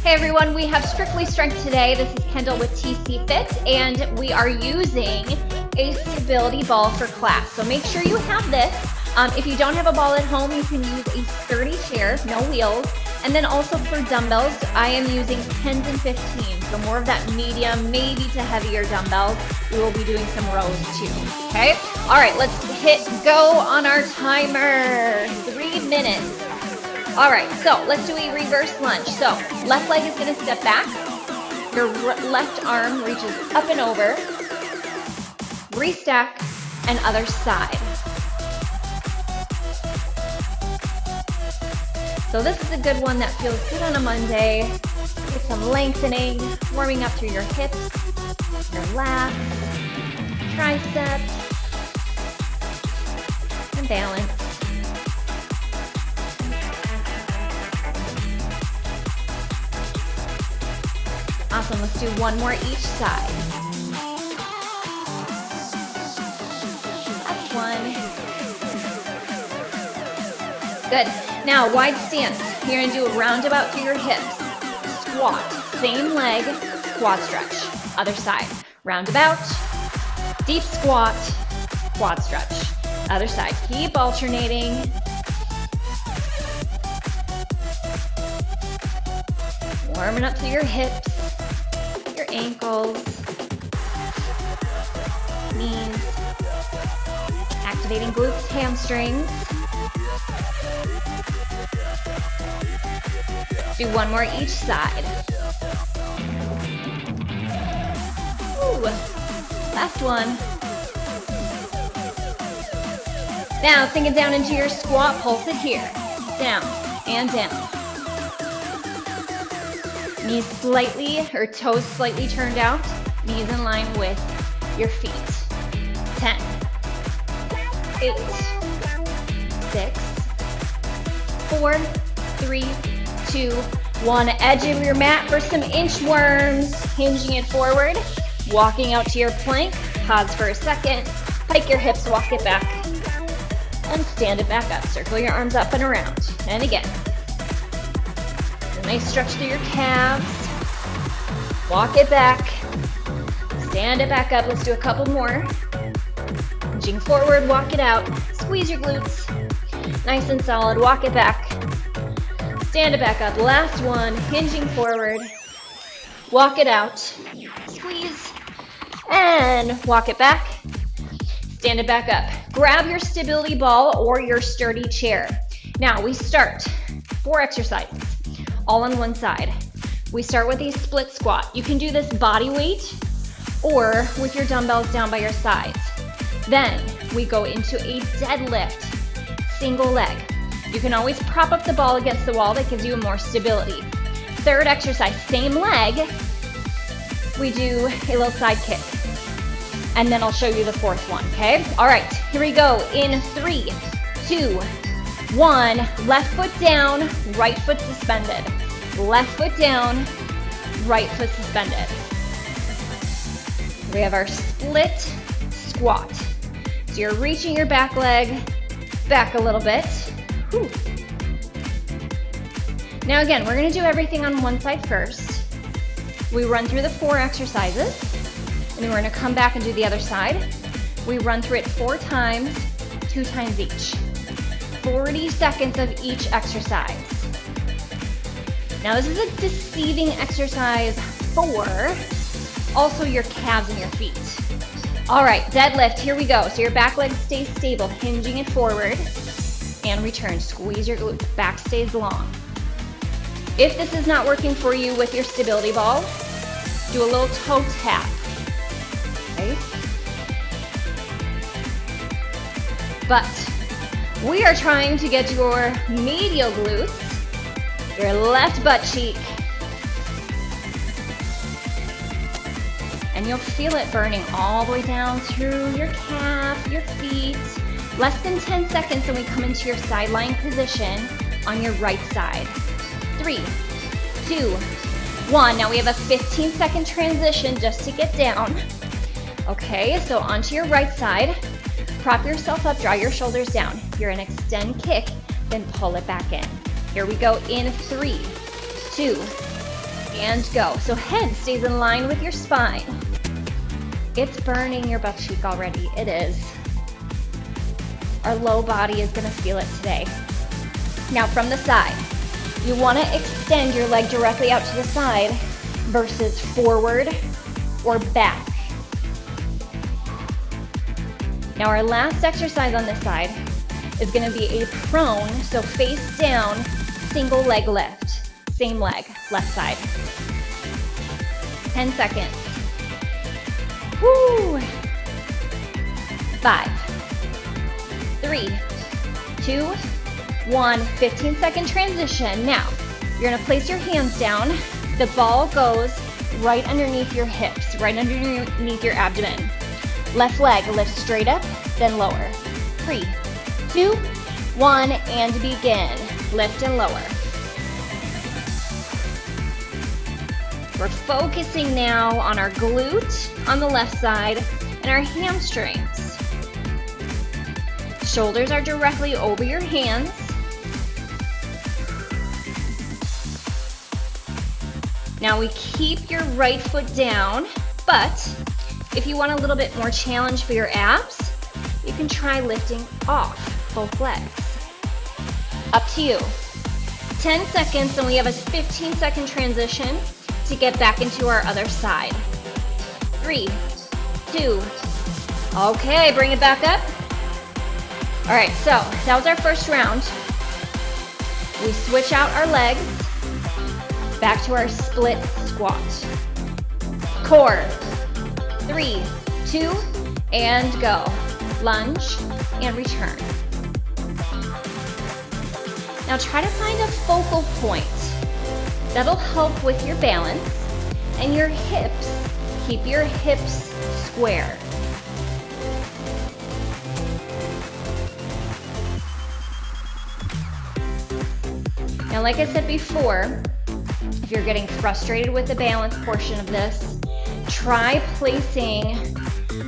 Hey everyone, we have Strictly Strength today. This is Kendall with TC Fit, and we are using a stability ball for class. So make sure you have this. If you don't have a ball at home, you can use a sturdy chair, no wheels. And then also for dumbbells, I am using 10s and 15s. So more of that medium, maybe to heavier dumbbells. We will be doing some rows too, okay? All right, let's hit go on our timer. 3 minutes. All right, so let's do a reverse lunge. So left leg is gonna step back. Your left arm reaches up and over. Restack and other side. So this is a good one that feels good on a Monday. Get some lengthening, warming up through your hips, your lats, triceps, and balance. Awesome, let's do one more each side. That's one. Good. Now, wide stance. You're gonna do a roundabout through your hips. Squat. Same leg, quad stretch. Other side. Roundabout, deep squat, quad stretch. Other side. Keep alternating. Warming up through your hips, your ankles, knees, activating glutes, hamstrings. Do one more each side. Ooh, last one. Now sink it down into your squat, pulse it here. Down and down. Knees slightly, or toes slightly turned out. Knees in line with your feet. 10, 8, 6, 4, 3, 2, 1. Edge of your mat for some inchworms. Hinging it forward. Walking out to your plank. Pause for a second. Hike your hips, walk it back. And stand it back up. Circle your arms up and around. And again. Nice stretch through your calves. Walk it back. Stand it back up. Let's do a couple more. Hinging forward, walk it out. Squeeze your glutes. Nice and solid. Walk it back. Stand it back up. Last one. Hinging forward. Walk it out. Squeeze. And walk it back. Stand it back up. Grab your stability ball or your sturdy chair. Now we start 4 exercises. All on one side. We start with a split squat. You can do this body weight or with your dumbbells down by your sides. Then we go into a deadlift, single leg. You can always prop up the ball against the wall. That gives you more stability. Third exercise, same leg. We do a little side kick. And then I'll show you the fourth one, okay? All right, here we go. In 3, 2, 1, left foot down, right foot suspended. Left foot down, right foot suspended. We have our split squat. So you're reaching your back leg back a little bit. Whew. Now again, we're gonna do everything on one side first. We run through the 4 exercises, and then we're gonna come back and do the other side. We run through it 4 times, 2 times each. 40 seconds of each exercise. Now this is a deceiving exercise for also your calves and your feet. All right, deadlift, here we go. So your back leg stays stable, hinging it forward and return. Squeeze your glutes, back stays long. If this is not working for you with your stability ball, do a little toe tap, okay? But we are trying to get your medial glutes, your left butt cheek, and you'll feel it burning all the way down through your calf, your feet. Less than 10 seconds and we come into your side lying position on your right side. 3, 2, 1. Now we have a 15-second transition just to get down. Okay, so onto your right side. Prop yourself up, draw your shoulders down. You're gonna extend kick, then pull it back in. Here we go in 3, 2, and go. So head stays in line with your spine. It's burning your butt cheek already. It is. Our low body is gonna feel it today. Now from the side, you wanna extend your leg directly out to the side versus forward or back. Now our last exercise on this side is gonna be a prone, so face down, single leg lift. Same leg, left side. 10 seconds. Woo! 5, 3, 2, 1. 15-second transition. Now, you're gonna place your hands down. The ball goes right underneath your hips, right underneath your abdomen. Left leg lifts straight up, then lower. 3, 2, 1, and begin. Lift and lower. We're focusing now on our glute on the left side and our hamstrings. Shoulders are directly over your hands. Now we keep your right foot down, but if you want a little bit more challenge for your abs, you can try lifting off both legs. Up to you. 10 seconds and we have a 15-second transition to get back into our other side. 3, 2, okay, bring it back up. All right, so that was our first round. We switch out our legs, back to our split squat. Core, 3, 2, and go. Lunge and return. Now try to find a focal point. That'll help with your balance and your hips. Keep your hips square. Now, like I said before, if you're getting frustrated with the balance portion of this, try placing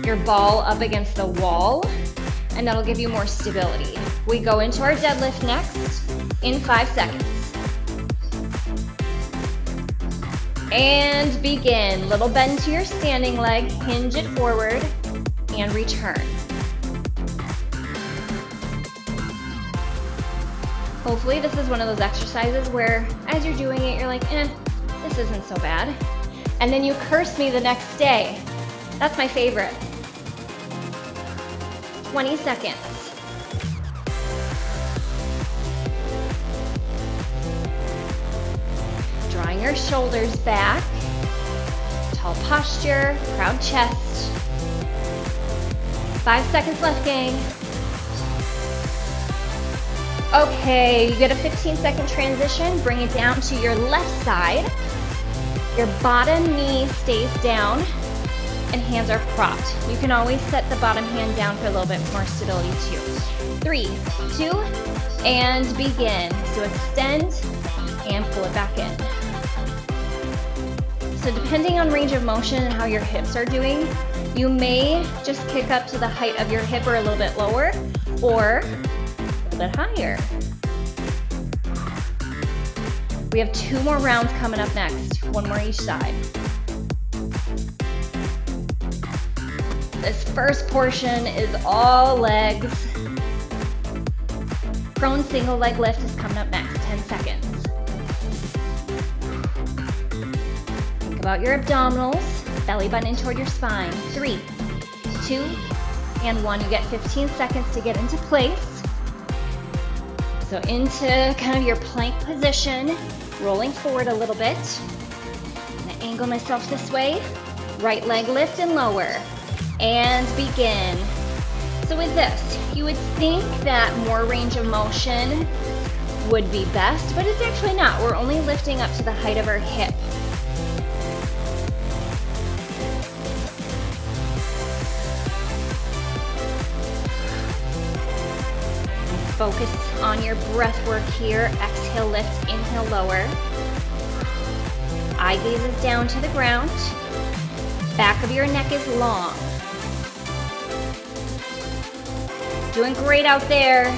your ball up against the wall, and that'll give you more stability. We go into our deadlift next in 5 seconds. And begin. Little bend to your standing leg, hinge it forward, and return. Hopefully this is one of those exercises where as you're doing it, you're like, this isn't so bad. And then you curse me the next day. That's my favorite. 20 seconds. Drawing your shoulders back. Tall posture, proud chest. 5 seconds left, gang. Okay, you get a 15-second transition. Bring it down to your left side. Your bottom knee stays down and hands are propped. You can always set the bottom hand down for a little bit more stability too. 3, 2, and begin. So extend and pull it back in. So depending on range of motion and how your hips are doing, you may just kick up to the height of your hip or a little bit lower, or a little bit higher. We have 2 more rounds coming up next, 1 more each side. This first portion is all legs. Prone single leg lift is coming up next, 10 seconds. Think about your abdominals, belly button in toward your spine. 3, 2, and 1. You get 15 seconds to get into place. So into kind of your plank position, rolling forward a little bit. I'm gonna angle myself this way. Right leg lift and lower. And begin. So with this, you would think that more range of motion would be best, but it's actually not. We're only lifting up to the height of our hip. Focus on your breath work here. Exhale, lift, inhale, lower. Eye gaze is down to the ground. Back of your neck is long. Doing great out there.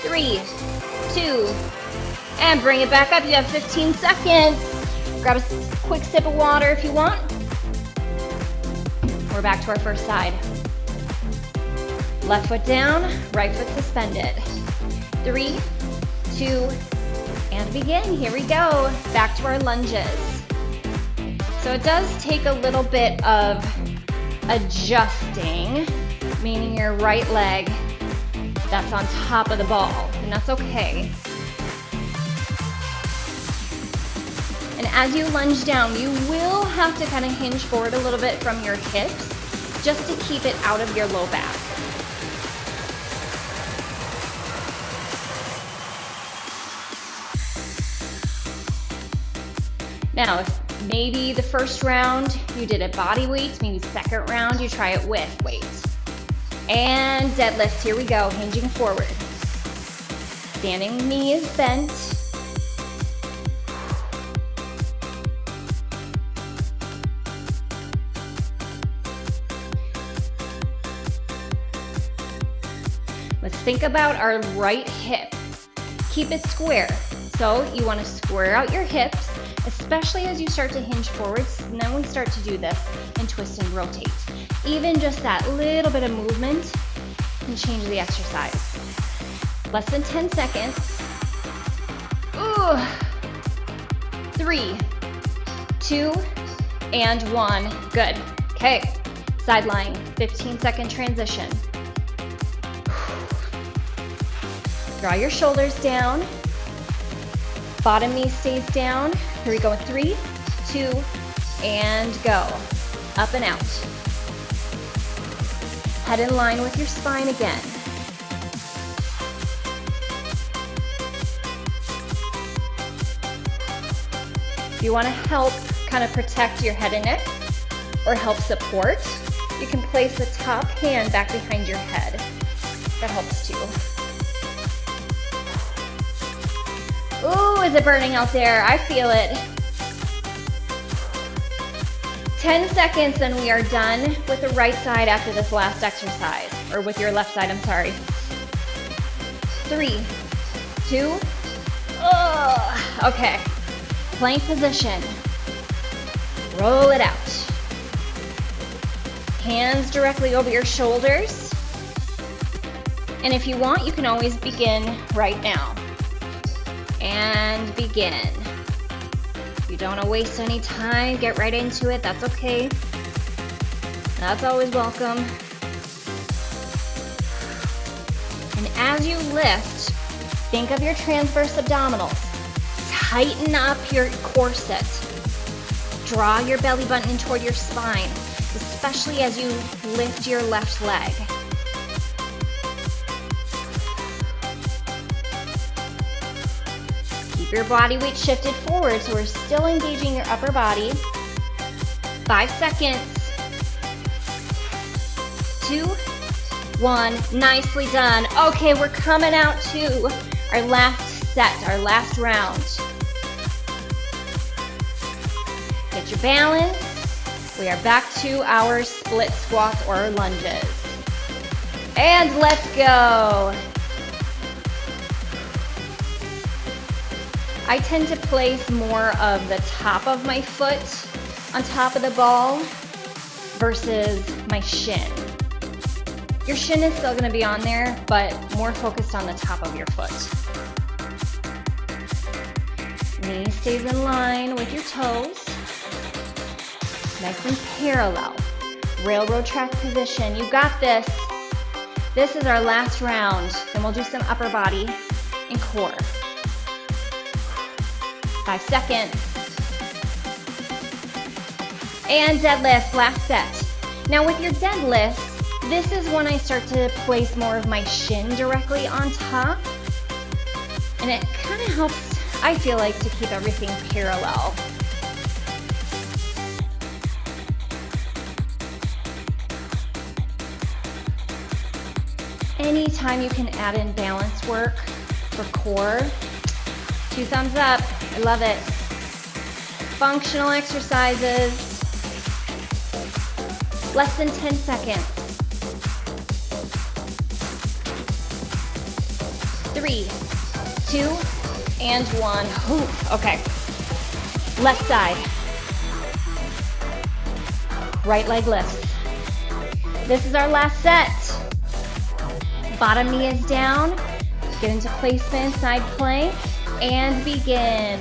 3, 2, and bring it back up. You have 15 seconds. Grab a quick sip of water if you want. We're back to our first side. Left foot down, right foot suspended. 3, 2, and begin. Here we go. Back to our lunges. So it does take a little bit of adjusting, meaning your right leg that's on top of the ball, and that's okay. And as you lunge down, you will have to kind of hinge forward a little bit from your hips just to keep it out of your low back. Now, if maybe the first round you did it body weight, maybe second round you try it with weight. And deadlifts, here we go, hinging forward. Standing knees bent. Let's think about our right hip. Keep it square. So you want to square out your hips, especially as you start to hinge forwards, and then we start to do this and twist and rotate. Even just that little bit of movement can change the exercise. Less than 10 seconds. Ooh. 3, 2, and 1. Good. Okay. Sideline, 15-second transition. Draw your shoulders down. Bottom knee stays down. Here we go. 3, 2, and go. Up and out. Head in line with your spine again. If you want to help kind of protect your head and neck or help support, you can place the top hand back behind your head. That helps too. Ooh, is it burning out there? I feel it. 10 seconds and we are done with the right side after this last exercise, or with your left side, I'm sorry. 3, 2, okay. Plank position. Roll it out. Hands directly over your shoulders. And if you want, you can always begin right now. And begin. If you don't want to waste any time, get right into it. That's okay. That's always welcome. And as you lift, think of your transverse abdominals. Tighten up your corset. Draw your belly button in toward your spine, especially as you lift your left leg. Keep your body weight shifted forward so we're still engaging your upper body. 5 seconds. 2, 1. Nicely done. Okay, we're coming out to our last set, our last round. Get your balance. We are back to our split squats or lunges. And let's go. I tend to place more of the top of my foot on top of the ball versus my shin. Your shin is still going to be on there, but more focused on the top of your foot. Knee stays in line with your toes. Nice and parallel. Railroad track position. You got this. This is our last round. Then we'll do some upper body and core. 5 seconds. And deadlift, last set. Now with your deadlift, this is when I start to place more of my shin directly on top. And it kind of helps, I feel like, to keep everything parallel. Anytime you can add in balance work for core, 2 thumbs up. I love it. Functional exercises. Less than 10 seconds. 3, 2, and 1. Ooh, okay. Left side. Right leg lifts. This is our last set. Bottom knee is down. Get into placement, side plank, and begin.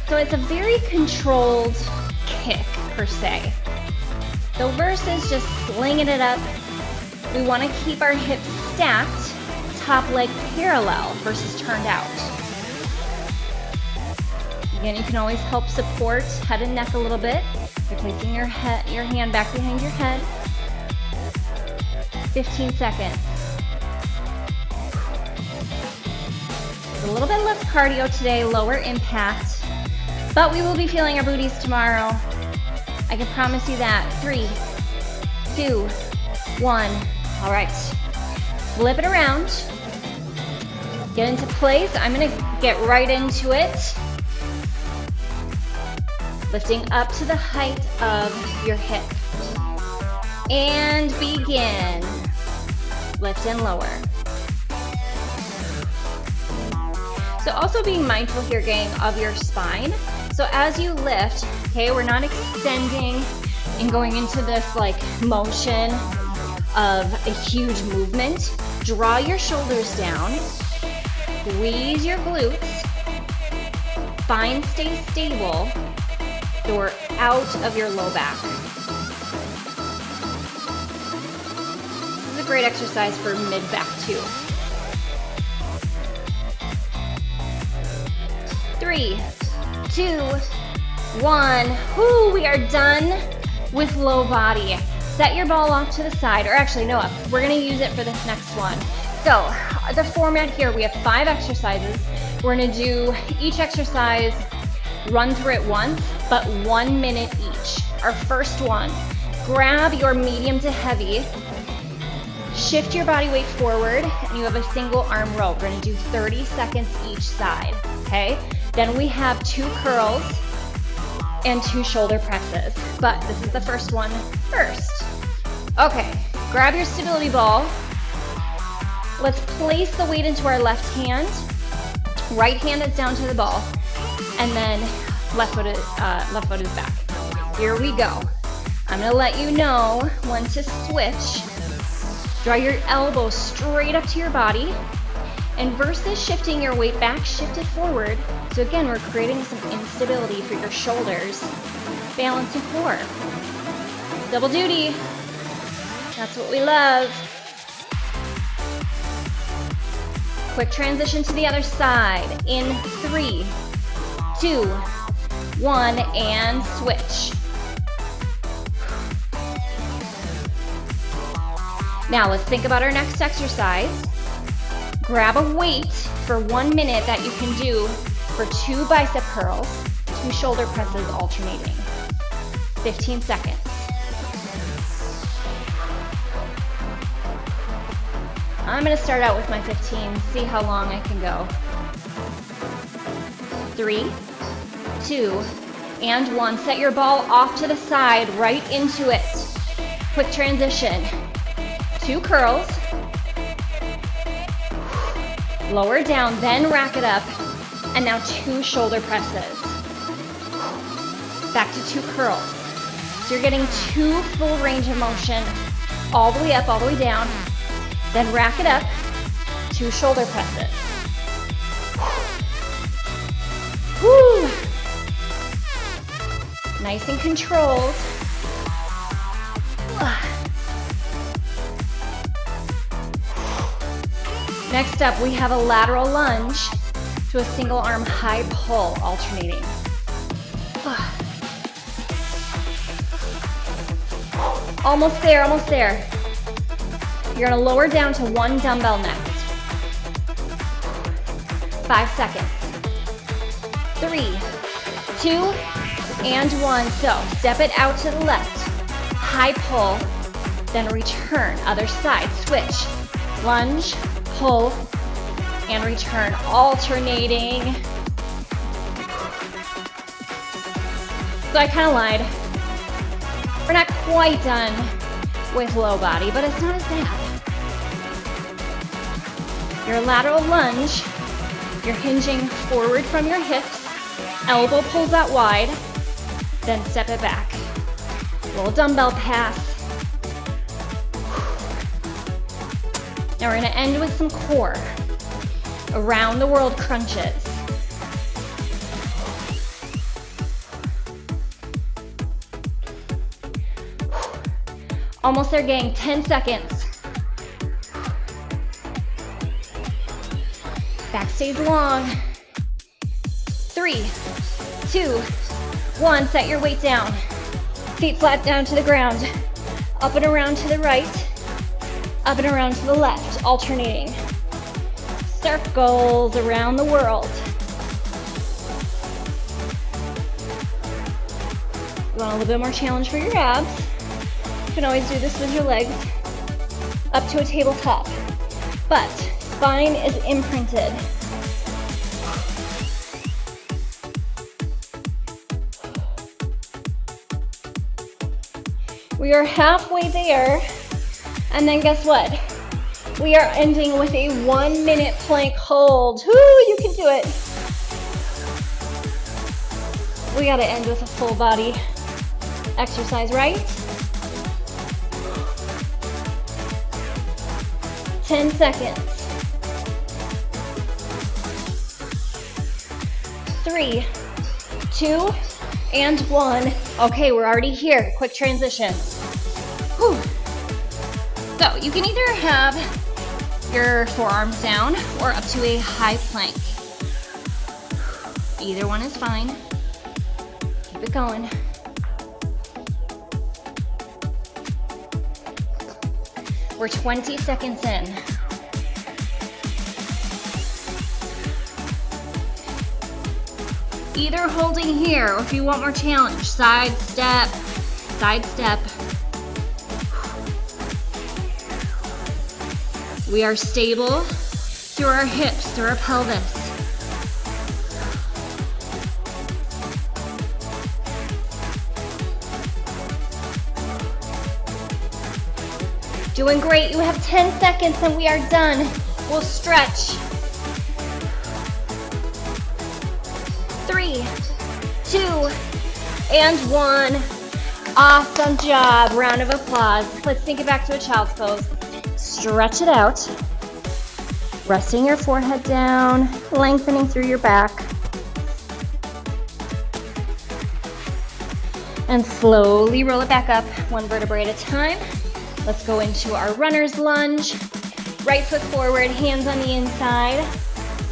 So it's a very controlled kick per se. So versus just slinging it up, we want to keep our hips stacked, top leg parallel versus turned out. Again, you can always help support head and neck a little bit by placing your hand back behind your head. 15 seconds. A little bit less cardio today, lower impact, but we will be feeling our booties tomorrow. I can promise you that. 3, 2, 1. All right. Flip it around. Get into place. I'm going to get right into it. Lifting up to the height of your hip. And begin. Lift and lower. So also being mindful here, gang, of your spine. So as you lift, okay, we're not extending and going into this like motion of a huge movement. Draw your shoulders down. Squeeze your glutes. Spine stays stable. So we're out of your low back. This is a great exercise for mid-back too. 3, 2, 1. Woo, we are done with low body. Set your ball off to the side, or actually, no, we're gonna use it for this next one. So, the format here, we have 5 exercises. We're gonna do each exercise, run through it once, but 1 minute each. Our first one, grab your medium to heavy, shift your body weight forward, and you have a single arm row. We're gonna do 30 seconds each side, okay? Then we have 2 curls and 2 shoulder presses, but this is the first one first. Okay, grab your stability ball. Let's place the weight into our left hand. Right hand is down to the ball, and then left foot is back. Here we go. I'm gonna let you know when to switch. Draw your elbows straight up to your body, and versus shifting your weight back, shift it forward. So again, we're creating some instability for your shoulders. Balance and core. Double duty. That's what we love. Quick transition to the other side. In 3, 2, 1, and switch. Now let's think about our next exercise. Grab a weight for 1 minute that you can do for 2 bicep curls, 2 shoulder presses alternating. 15 seconds. I'm gonna start out with my 15, see how long I can go. 3, 2, and 1. Set your ball off to the side, right into it. Quick transition. 2 curls. Lower down, then rack it up. And now 2 shoulder presses. Back to 2 curls. So you're getting 2 full range of motion, all the way up, all the way down. Then rack it up, 2 shoulder presses. Woo! Nice and controlled. Next up, we have a lateral lunge to a single arm high pull, alternating. Almost there, almost there. You're gonna lower down to 1 dumbbell next. 5 seconds. 3, 2, and 1. So step it out to the left. High pull, then return. Other side, switch. Lunge, pull, and return. Alternating. So I kind of lied. We're not quite done with low body, but it's not as bad. Your lateral lunge, you're hinging forward from your hips, elbow pulls out wide, then step it back. Little dumbbell pass. Now we're gonna end with some core. Around the world crunches. Almost there, gang, 10 seconds. Backstage long. 3, 2, 1, set your weight down. Feet flat down to the ground. Up and around to the right. Up and around to the left, alternating. Circles around the world. You want a little bit more challenge for your abs? You can always do this with your legs up to a tabletop, but spine is imprinted. We are halfway there, and then guess what? We are ending with a 1-minute plank hold. Woo, you can do it. We gotta end with a full body exercise, right? 10 seconds. 3, 2, and 1. Okay, we're already here. Quick transition. Whew. So you can either have your forearms down or up to a high plank. Either one is fine. Keep it going. We're 20 seconds in. Either holding here, or if you want more challenge, side step, side step. We are stable through our hips, through our pelvis. Doing great. You have 10 seconds and we are done. We'll stretch. 3, 2, and 1. Awesome job. Round of applause. Let's take it back to a child's pose. Stretch it out. Resting your forehead down, lengthening through your back. And slowly roll it back up, one vertebrae at a time. Let's go into our runner's lunge. Right foot forward, hands on the inside.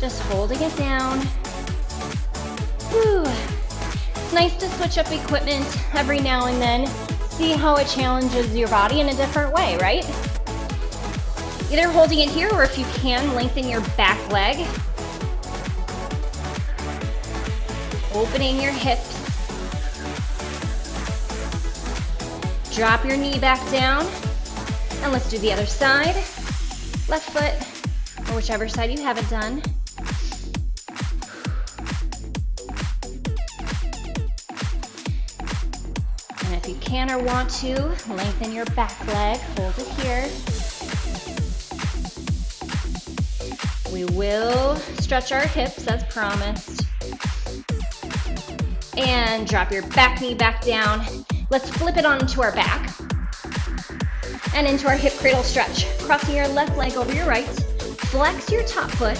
Just holding it down. Whew. It's nice to switch up equipment every now and then. See how it challenges your body in a different way, right? Either holding it here, or if you can, lengthen your back leg. Opening your hips. Drop your knee back down. And let's do the other side. Left foot, or whichever side you have it done. And if you can or want to, lengthen your back leg. Hold it here. We will stretch our hips as promised. And drop your back knee back down. Let's flip it onto our back. And into our hip cradle stretch. Crossing your left leg over your right. Flex your top foot.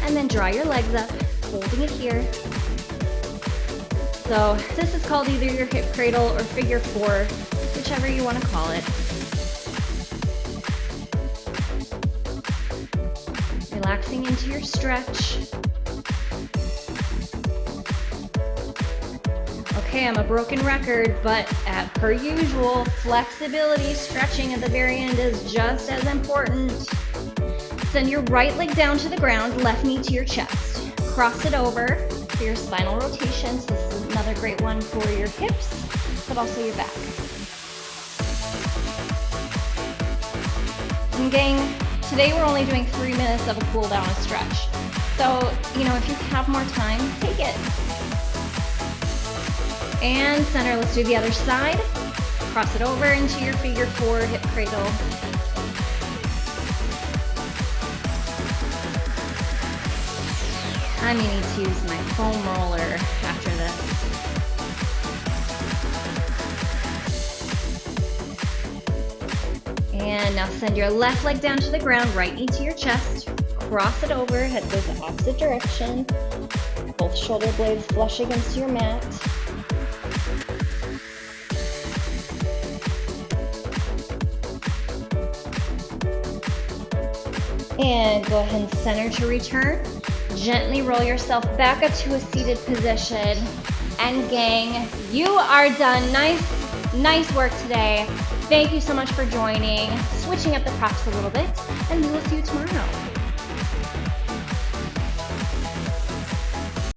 And then draw your legs up, holding it here. So this is called either your hip cradle or figure 4, whichever you want to call it. Relaxing into your stretch. Okay, I'm a broken record, but per usual, flexibility, stretching at the very end is just as important. Send your right leg down to the ground, left knee to your chest. Cross it over for your spinal rotations. This is another great one for your hips, but also your back. And gang, today we're only doing 3 minutes of a cool down and stretch. So, if you have more time, take it. And center, let's do the other side. Cross it over into your figure 4 hip cradle. I'm gonna need to use my foam roller after this. And now send your left leg down to the ground, right knee to your chest. Cross it over, head goes the opposite direction. Both shoulder blades flush against your mat. And go ahead and center to return. Gently roll yourself back up to a seated position. And gang, you are done. Nice work today. Thank you so much for joining, switching up the props a little bit, and we will see you tomorrow.